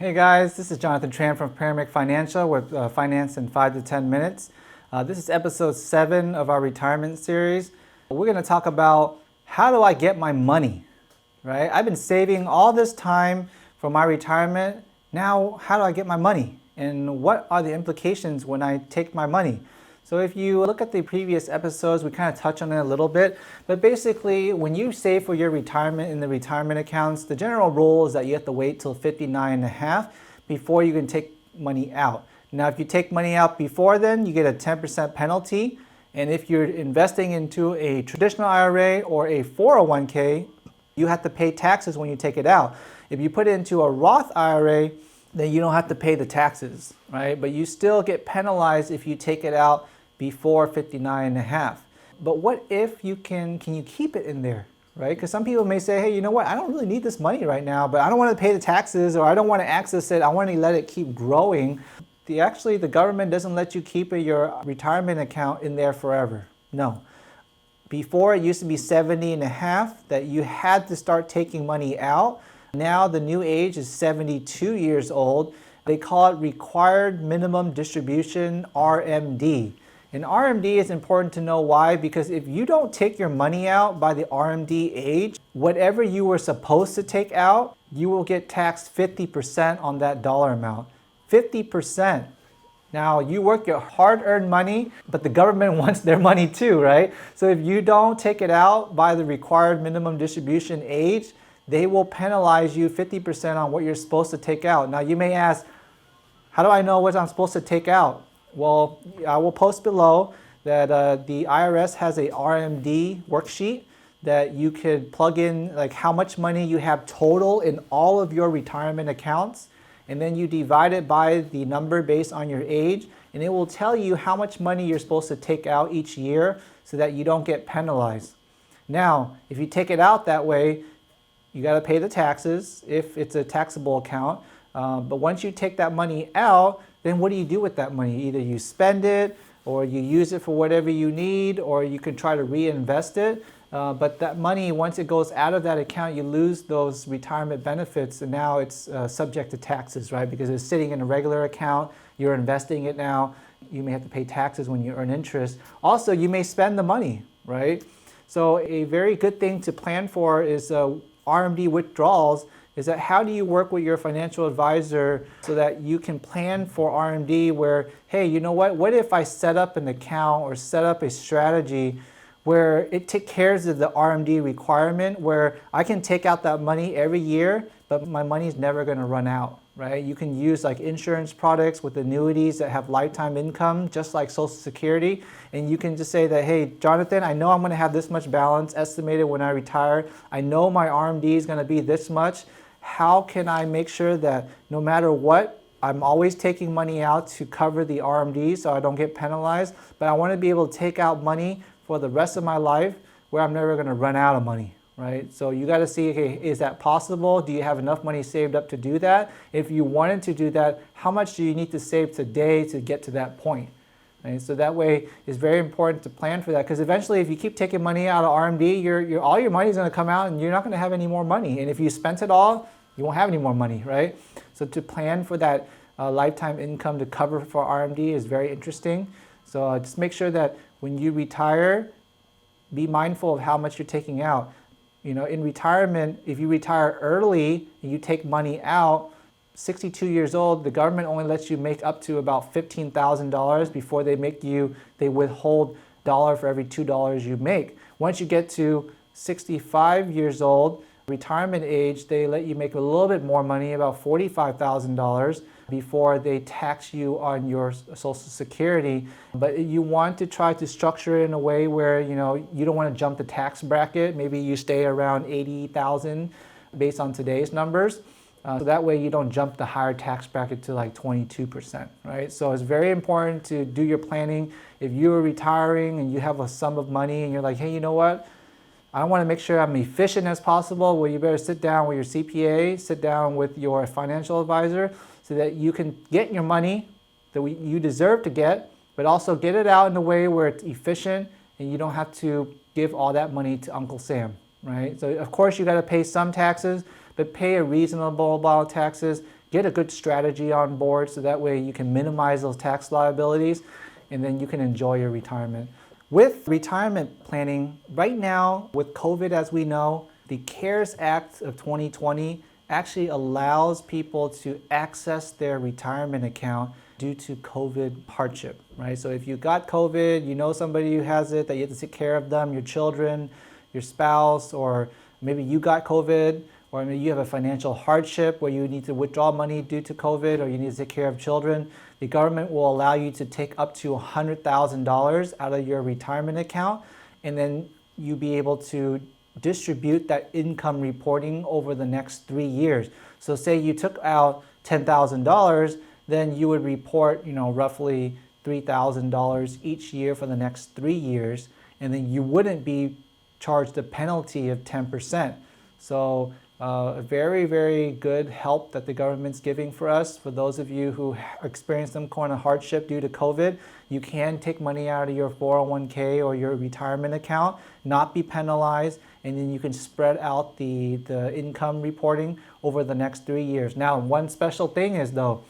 Hey guys, this is Jonathan Tran from Paramedic Financial with Finance in 5 to 10 minutes. This is episode 7 of our retirement series. We're going to talk about how do I get my money, right? I've been saving all this time for my retirement. Now, how do I get my money? And what are the implications when I take my money? So if you look at the previous episodes, we kind of touch on it a little bit. But basically, when you save for your retirement in the retirement accounts, the general rule is that you have to wait till 59 and a half before you can take money out. Now, if you take money out before then, you get a 10% penalty. And if you're investing into a traditional IRA or a 401k, you have to pay taxes when you take it out. If you put it into a Roth IRA, then you don't have to pay the taxes, right? But you still get penalized if you take it out before 59 and a half. But what if you can you keep it in there, right? Because some people may say, hey, you know what? I don't really need this money right now, but I don't want to pay the taxes or I don't want to access it. I want to let it keep growing. The government doesn't let you keep your retirement account in there forever. No. Before it used to be 70 and a half that you had to start taking money out. Now the new age is 72 years old. They call it required minimum distribution, RMD. And RMD is important to know why, because if you don't take your money out by the RMD age, whatever you were supposed to take out, you will get taxed 50% on that dollar amount. 50%. Now, you work your hard-earned money, but the government wants their money too, right? So if you don't take it out by the required minimum distribution age, they will penalize you 50% on what you're supposed to take out. Now, you may ask, how do I know what I'm supposed to take out? Well, I will post below that the IRS has a RMD worksheet that you could plug in, like how much money you have total in all of your retirement accounts, and then you divide it by the number based on your age, and it will tell you how much money you're supposed to take out each year so that you don't get penalized. Now, if you take it out that way, you got to pay the taxes if it's a taxable account. But once you take that money out, then what do you do with that money? Either you spend it, or you use it for whatever you need, or you can try to reinvest it. But that money, once it goes out of that account, you lose those retirement benefits, and now it's subject to taxes, right? Because it's sitting in a regular account, you're investing it now, you may have to pay taxes when you earn interest. Also, you may spend the money, right? So a very good thing to plan for is RMD withdrawals. Is that how do you work with your financial advisor so that you can plan for RMD where, hey, you know what if I set up an account or set up a strategy where it takes care of the RMD requirement where I can take out that money every year, but my money is never going to run out, right? You can use like insurance products with annuities that have lifetime income, just like Social Security. And you can just say that, hey, Jonathan, I know I'm going to have this much balance estimated when I retire. I know my RMD is going to be this much. How can I make sure that no matter what, I'm always taking money out to cover the RMD so I don't get penalized, but I want to be able to take out money for the rest of my life where I'm never going to run out of money, right? So you got to see, okay, is that possible? Do you have enough money saved up to do that? If you wanted to do that, how much do you need to save today to get to that point? Right? So that way it's very important to plan for that, because eventually if you keep taking money out of RMD, all your money is going to come out and you're not going to have any more money. And if you spent it all, you won't have any more money, right? So to plan for that lifetime income to cover for RMD is very interesting. So just make sure that when you retire, be mindful of how much you're taking out. You know, in retirement, if you retire early and you take money out, 62 years old, the government only lets you make up to about $15,000 before they withhold $1 for every $2 you make. Once you get to 65 years old, retirement age, they let you make a little bit more money, about $45,000, before they tax you on your Social Security. But you want to try to structure it in a way where you don't want to jump the tax bracket. Maybe you stay around $80,000 based on today's numbers. So that way you don't jump the higher tax bracket to like 22%, right? So it's very important to do your planning. If you're retiring and you have a sum of money and you're like, hey, you know what? I want to make sure I'm efficient as possible. Well, you better sit down with your CPA, sit down with your financial advisor so that you can get your money that you deserve to get, but also get it out in a way where it's efficient and you don't have to give all that money to Uncle Sam, right? So of course you got to pay some taxes, but pay a reasonable amount of taxes. get a good strategy on board so that way you can minimize those tax liabilities and then you can enjoy your retirement. With retirement planning, right now with COVID as we know, the CARES Act of 2020 actually allows people to access their retirement account due to COVID hardship, right? So if you got COVID, you know somebody who has it, that you have to take care of them, your children, your spouse, or maybe you got COVID, or maybe you have a financial hardship where you need to withdraw money due to COVID, or you need to take care of children, the government will allow you to take up to $100,000 out of your retirement account, and then you be able to distribute that income reporting over the next 3 years. So say you took out $10,000, then you would report, roughly $3,000 each year for the next 3 years, and then you wouldn't be charged a penalty of 10%. So a very, very good help that the government's giving for us. For those of you who experienced some kind of hardship due to COVID, you can take money out of your 401k or your retirement account, not be penalized, and then you can spread out the income reporting over the next 3 years. Now, one special thing is though,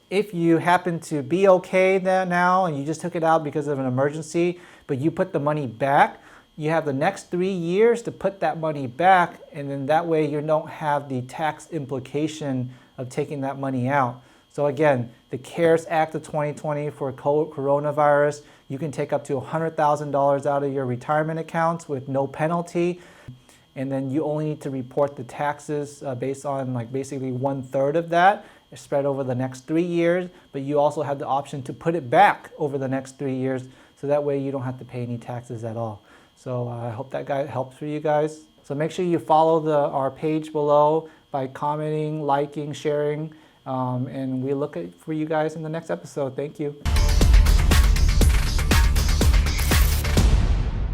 if you happen to be okay now and you just took it out because of an emergency, but you put the money back, you have the next 3 years to put that money back, and then that way you don't have the tax implication of taking that money out. So again, the CARES Act of 2020 for coronavirus, you can take up to $100,000 out of your retirement accounts with no penalty, and then you only need to report the taxes based on basically 1/3 of that spread over the next 3 years, but you also have the option to put it back over the next 3 years, so that way you don't have to pay any taxes at all. So I hope that helps for you guys. So make sure you follow our page below by commenting, liking, sharing, and we look for you guys in the next episode. Thank you.